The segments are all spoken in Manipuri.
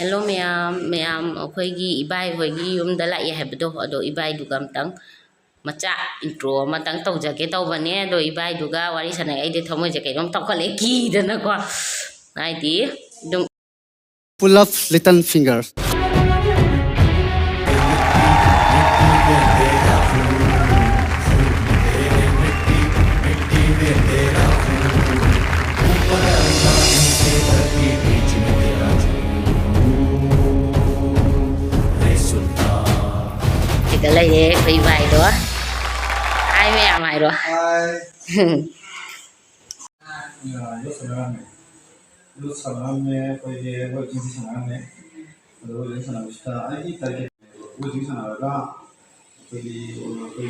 Hello ma'am ꯑꯩꯈꯣꯏꯒꯤ ꯏꯕꯥꯏ ꯍꯣꯏꯒꯤ ꯌꯨꯝꯗ ꯂꯥꯛꯑꯦ ꯍꯥꯏꯕꯗꯣ ꯑꯗꯣ ꯏꯕꯥꯏꯗꯨꯒ ꯑꯝꯇꯪ ꯃꯆꯥ ꯏꯟꯇ꯭ꯔꯣ ꯑꯃꯇꯪ ꯇꯧꯖꯒꯦ ꯇꯧꯕꯅꯦ ꯑꯗꯣ ꯏꯕꯥꯏꯗꯨꯒ ꯋꯥꯔꯤ ꯁꯥꯟꯅꯩ ꯑꯩꯗꯤ ꯊꯃꯣꯏꯁꯦ ꯀꯩꯅꯣꯝ ꯇꯧꯈꯠꯂꯦ ꯀꯤꯗꯅꯀꯣ ꯍꯥꯏꯗꯤ ꯑꯗꯨꯝ pull up little finger. ꯁꯤꯗ ꯂꯩꯔꯦ ꯑꯩꯈꯣꯏ ꯏꯕꯥꯏꯗꯣ ꯍꯥꯏ ꯃꯌꯥꯝ ꯍꯥꯏꯔꯣ Lu salamnya pergi buat jenis sananya, lalu jenis sana kita, ini target buat jenis sana ada pergi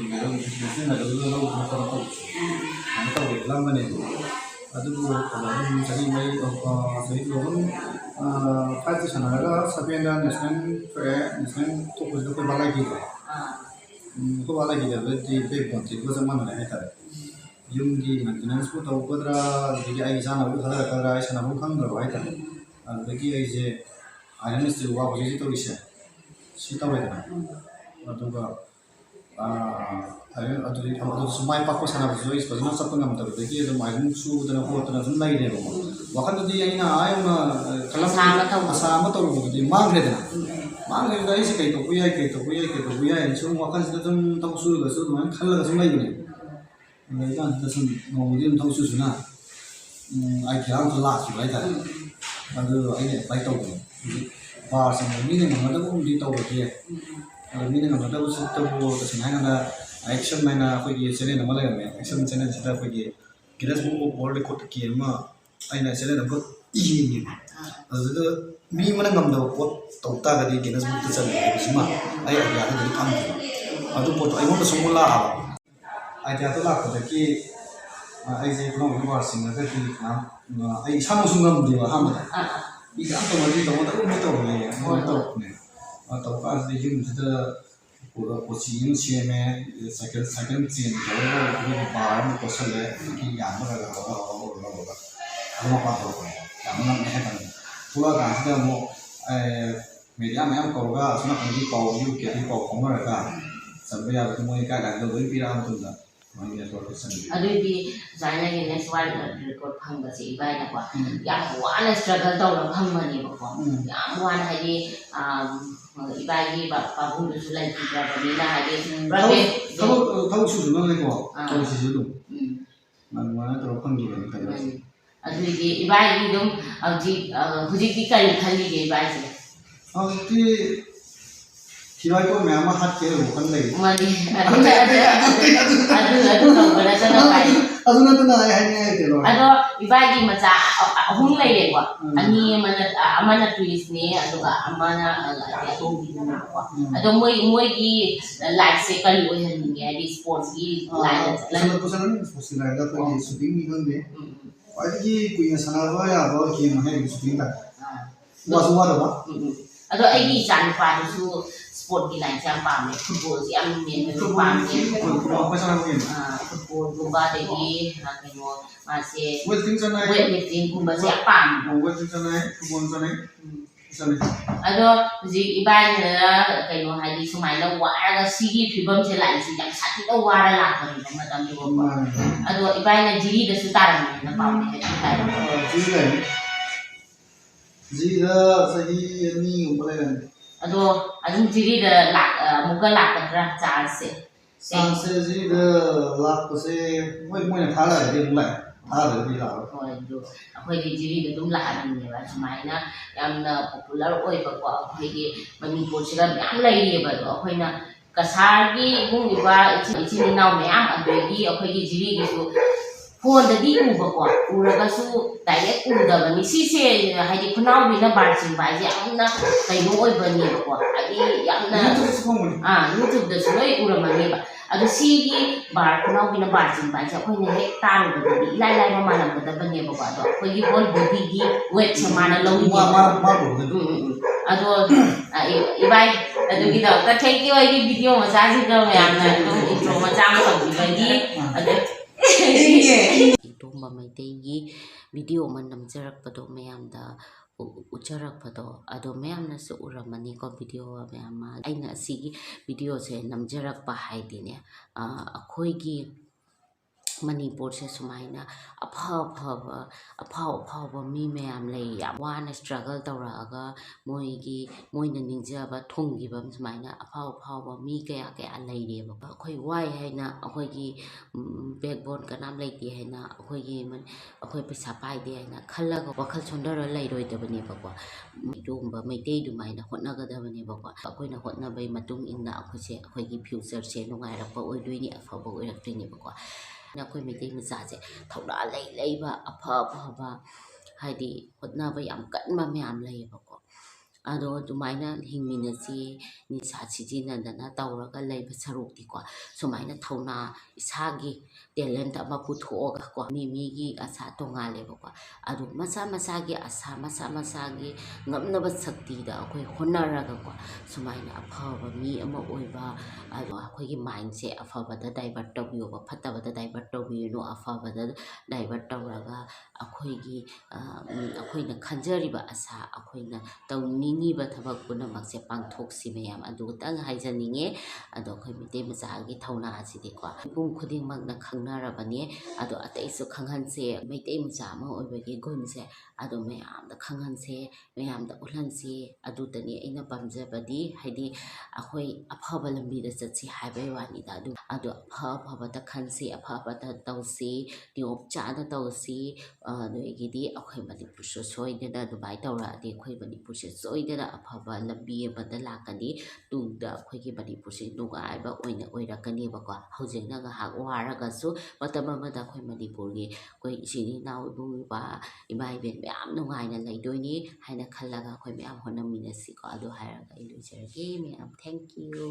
dalam jenisnya ada dulu masalah tahu, kita tahu dalam mana itu, ada dulu kalau misalnya mai saya itu orang pasti sana ada sampai ada nasional tuh itu balai gitu, itu balai gitu berarti bebas itu zaman mana itu. Yumgi maintenance ko taw kodra digi ai sana bu khala kala ai sana bu khang ro ai ta digi ai je iron steel wa bu ji to isha sita wa ta adu ga iron adu adu sumai pa ko sana bu jo is pajna sap ngam ta digi adu iron su dana ko ta sun lai re ro wa kan di ai na ai na kala sa ma to ru di mang re da is kai to ku ya so wa kan da tum ta su ga su man khala ga sun lai ne 일단 뜻은 모든 통수수나 아이디어가 라지 바이다 아주 아이네 바이토고 바서 미는 것도 우리 또게 미는 것도 우스도 뜻은 하나가 액션 매나 거기 전에 넘어가면 액션 전에 진짜 거기 기라스 보고 월드 코트 기마 아이나 전에 넘어 이기니 아주 미만한 감도 pot 똑딱하게 기라스 보고 찾는 거지만 아이 아이디어가 감 아주 pot 아이모도 송골라 아이디어 또 나거든요. 아이제 그런 거 하시는 거 그냥 아이 사무순간 문제와 합니다. 이게 안 tomado então outra coisa também então caso de gente da cozinha cheme second scene então o bar no cossele que yama ga ano pa to yama na me kan pula ga da mo media me ko ga asna kan di ko yu ke di ko ko ma ga sampai ya mo ka ga do pi ra mo da ꯑꯗꯨꯗꯤ ꯁꯨꯃꯥꯏꯅ ꯅꯦꯛꯁ ꯋꯥꯔꯜ ꯔꯦꯀꯣꯔꯠ ꯐꯪꯕꯁꯦ ꯏꯕꯥꯏꯅꯀꯣ ꯌꯥꯝ ꯋꯥꯅ ꯁ꯭ꯇ꯭ꯔꯒꯜ ꯇꯧꯔ ꯐꯪꯕꯅꯦꯕꯀꯣ ꯌꯥꯝ ꯋꯥꯅ ꯍꯥꯏꯗꯤ 이바이기 바보들도 라이트라고니나 하게 타고 수준은 타고 수준도 만만한 또 관계가 있다. 아주기 이바이기 좀 후지기까지 달리게 이바이지. 그 기와이고 매마 핫게 로컨데. 맞지. 아주 그거라잖아 바이. 아주나도 나야 하냐 이대로. 아도 이바이기 맞아 ahum lay ko ani amana twist ni aduga amana atong ko ado moy gi life se kali o hen ni adi sports gi life la ko sanan sports la da ko shooting ni hande adi kuya sanaba ya ba ki ma he shooting ta wa so wa da ba ado ai gi jan pa su sport gi life jam pa me football si am ni pa me ko sanan ko football gumba de gi no masih weightlifting sana weightlifting gumba si apam weightlifting sana football sana ado ji ibai na kaino haidi sumaina wara sigi phibam se lai si yang sati da wara la ko ni matam ni ko ado ibai na jiri da su taram na pa me jiri da sahi ni umale ado adum jiri da lak muka lak ka cha se jiri da lak ko se moi na thala de mulai thala de la oi do akhoi jiri da dum la ni ba sumaina yamna popular oi ba ko akhoi manipur sira yam lai ba do akhoi na kasar gi bung iba ichi ni naw myam adegi akhoi jiri gi su phone da di u ba ko uraga su direct u da ba ni si se haidi khunau bi na bar ching ba ji amna kai no oi ba ni ba ko adi yamna YouTube da su loi ura ma ni ba adu sigi bar khunau bi na bar ching ba ji akhoi ne hek taru da di lai lai ma malam da ba ni ba ko ado akhoi gi bol body gi weight sa mana lo ni ado ibai adu gi da ka thank you ai video ma sa ji ga myam na intro ma cha ma to bi gi adu 이동마 마이데이기 비디오 만 남자락바도 매암다 ꯎꯠꯆꯔꯛꯄꯗꯣ ꯑꯗꯣ ꯃꯌꯥꯝꯅꯁꯨ ꯎꯔꯝꯃꯅꯤꯀꯣ ꯚꯤꯗꯤꯑꯣ ꯃꯌꯥꯝ ꯑꯃ ꯑꯩꯅ ꯑꯁꯤꯒꯤ ꯚꯤꯗꯤꯑꯣꯁꯦ ꯅꯝꯖꯔꯛꯄ ꯍꯥꯏꯗꯤꯅꯦ ꯑꯩꯈꯣꯏꯒꯤ ꯃꯅꯤꯄꯨꯔꯁꯦ ꯁꯨꯃꯥꯏꯅ ꯑꯐꯥꯎꯕ ꯃꯤ ꯃꯌꯥꯝ ꯂꯩ ꯌꯥꯝ ꯋꯥꯅ ꯁ꯭ꯇ꯭ꯔꯒꯜ ꯇꯧꯔꯛꯑꯒ ꯃꯣꯏꯅ ꯅꯤꯡꯖꯕ ꯊꯨꯡꯈꯤꯕ ꯁꯨꯃꯥꯏꯅ ꯑꯐꯥꯎꯕ ꯃꯤ ꯀꯌꯥ ꯂꯩꯔꯤꯑꯕꯀꯣ ꯑꯩꯈꯣꯏ ꯋꯥꯏ ꯍꯥꯏꯅ ꯑꯩꯈꯣꯏꯒꯤ ꯕꯦꯛꯕꯣꯟ ꯀꯅꯥꯝ ꯂꯩꯇꯦ ꯍꯥꯏꯅ ꯑꯩꯈꯣꯏ ꯄꯩꯁా ꯄꯥꯏꯗꯦ ꯍꯥꯏꯅ ꯈꯜꯂꯒ ꯋꯥꯈꯜ ꯁꯣꯟꯊꯔ ꯂꯩꯔꯣꯏꯗꯕꯅꯦꯕꯀꯣ ꯑꯗꯨꯒꯨꯝꯕ ꯃꯩꯇꯩ ꯑꯗꯨꯃꯥꯏꯅ ꯍꯣꯠꯅꯒꯗꯕꯅꯦꯕꯀꯣ ꯑꯩꯈꯣꯏꯅ ꯍꯣꯠꯅꯕꯒꯤ ꯃꯇꯨꯡ ꯏꯟꯅ ꯑꯩꯈꯣꯏꯒꯤ ꯐ꯭ꯌꯨꯆꯔꯁꯦ ꯅꯨꯡꯉꯥꯏꯔꯛꯄ ꯑꯣꯏꯗꯣꯏꯅꯤ ꯑꯐꯕ ꯑꯣꯏꯔꯛꯇꯣꯏꯅꯦꯕꯀꯣ ꯑꯩꯈꯣꯏ ꯃꯩꯇꯩ ꯃꯆꯥꯁꯦ ꯊꯧꯅꯥ ꯂꯩꯕ ꯑꯐꯕ ꯍꯥꯏꯗꯤ ꯍꯣꯠꯅꯕ ꯌꯥꯝ ꯀꯟꯕ ꯃꯌꯥꯝ ꯂꯩꯌꯦꯕꯀꯣ ꯑꯗꯣ ꯑꯗꯨꯃꯥꯏꯅ ꯍꯤꯡꯃꯤꯟꯅꯁꯤ ꯅꯤꯁꯥ ꯁꯤꯖꯤꯟꯅꯗꯅ ꯇꯧꯔꯒ ꯂꯩꯕ ꯁꯔꯨꯛꯇꯤꯀꯣ ꯁꯨꯃꯥꯏꯅ ꯊꯧꯅꯥ ꯏꯁꯥꯒꯤ ꯇꯦꯂꯦꯟꯠ ꯑꯃ ꯄꯨꯊꯣꯛꯑꯒꯀꯣ ꯃꯤꯒꯤ ꯑꯁꯥ ꯇꯣꯡꯉꯥꯜꯂꯦꯕꯀꯣ ꯑꯗꯨ ꯃꯁꯥꯒꯤ ꯑꯁꯥ ꯃꯁꯥꯒꯤ ꯉꯝꯅꯕ ꯁꯛꯇꯤꯗ ꯑꯩꯈꯣꯏ ꯍꯣꯠꯅꯔꯒꯀꯣ ꯁꯨꯃꯥꯏꯅ ꯑꯐꯕ ꯃꯤ ꯑꯃ ꯑꯣꯏꯕ ꯑꯗꯣ ꯑꯩꯈꯣꯏꯒꯤ ꯃꯥꯏꯟꯁꯦ ꯑꯐꯕꯗ ꯗꯥꯏꯚꯔꯠ ꯇꯧꯕꯤꯌꯣꯕ ꯐꯠꯇꯕꯗ ꯗꯥꯏꯚꯔꯠ ꯇꯧꯕꯤꯔꯨꯅꯨ ꯑꯐꯕꯗ ꯗꯥꯏꯚꯔꯠ ꯇꯧꯔꯒ ꯑꯩꯈꯣꯏꯅ ꯈꯟꯖꯔꯤꯕ ꯑꯁꯥ ꯑꯩꯈꯣꯏꯅ ꯇꯧꯅꯤꯡꯉꯤꯕ ꯊꯕꯛ ꯄꯨꯝꯅꯃꯛꯁꯦ ꯄꯥꯡꯊꯣꯛꯁꯤ ꯃꯌꯥꯝ ꯑꯗꯨꯇꯪ ꯍꯥꯏꯖꯅꯤꯡꯉꯦ ꯑꯗꯣ ꯑꯩꯈꯣꯏ ꯃꯩꯇꯩ ꯃꯆꯥꯒꯤ ꯊꯧꯅꯥ ꯑꯁꯤꯗꯤꯀꯣ ꯃꯤꯄꯨꯝ ꯈꯨꯗꯤꯡꯃꯛꯅ ꯈꯪꯅꯔꯕꯅꯤ ꯑꯗꯣ ꯑꯇꯩꯁꯨ ꯈꯪꯍꯟꯁꯦ ꯃꯩꯇꯩ ꯃꯆꯥ ꯑꯃ ꯑꯣꯏꯕꯒꯤ ꯒꯨꯟꯁꯦ ꯑꯗꯣꯃꯌꯥꯝꯗ ꯈꯪꯍꯟꯁꯦ ꯃꯌꯥꯝꯗ ꯎꯠꯍꯟꯁꯤ ꯑꯗꯨꯗꯅꯤ ꯑꯩꯅ ꯄꯥꯝꯖꯕꯗꯤ ꯍꯥꯏꯗꯤ ꯑꯩꯈꯣꯏ ꯑꯐꯕ ꯂꯝꯕꯤꯗ ꯆꯠꯁꯤ ꯍꯥꯏꯕꯒꯤ ꯋꯥꯅꯤꯗ ꯑꯗꯣ ꯑꯐꯕꯗ ꯈꯟꯁꯤ ꯑꯐꯕꯗ ꯇꯧꯁꯤ ꯅꯤꯌꯣꯝ ꯆꯥꯅ ꯇꯧꯁꯤ ꯑꯗꯒꯤꯗꯤ ꯑꯩꯈꯣꯏ ꯃꯅꯤꯄꯨꯔꯁꯨ ꯁꯣꯏꯗꯅ ꯑꯗꯨꯃꯥꯏꯅ ꯇꯧꯔꯛꯑꯗꯤ ꯑꯩꯈꯣꯏ ꯃꯅꯤꯄꯨꯔꯁꯦ ꯁꯣꯏꯗꯅ ꯑꯐꯕ ꯂꯝꯕꯤ ꯑꯃꯗ ꯂꯥꯛꯀꯅꯤ ꯇꯨꯡꯗ ꯑꯩꯈꯣꯏꯒꯤ ꯃꯅꯤꯄꯨꯔꯁꯦ ꯅꯨꯡꯉꯥꯏꯕ ꯑꯣꯏꯔꯛꯀꯅꯦꯕꯀꯣ ꯍꯧꯖꯤꯛꯅ ꯉꯥꯏꯍꯥꯛ ꯋꯥꯔꯒꯁꯨ ꯃꯇꯝ ꯑꯃꯗ ꯑꯩꯈꯣꯏ ꯃꯅꯤꯄꯨꯔꯒꯤ ꯑꯩꯈꯣꯏ ꯏꯆꯤꯜ ꯏꯅꯥꯎ ꯏꯃꯥ ꯏꯕꯦꯟ ꯃꯌꯥꯝ ꯅꯨꯡꯉꯥꯏꯅ ꯂꯩꯗꯣꯏꯅꯤ ꯍꯥꯏꯅ ꯈꯜꯂꯒ ꯑꯩꯈꯣꯏ ꯃꯌꯥꯝ ꯍꯣꯠꯅꯃꯤꯟꯅꯁꯤꯀꯣ ꯑꯗꯨ ꯍꯥꯏꯔꯒ ꯑꯩ ꯂꯣꯏꯖꯔꯒꯦ ꯃꯌꯥꯝ ꯊꯦꯡꯛ ꯌꯨ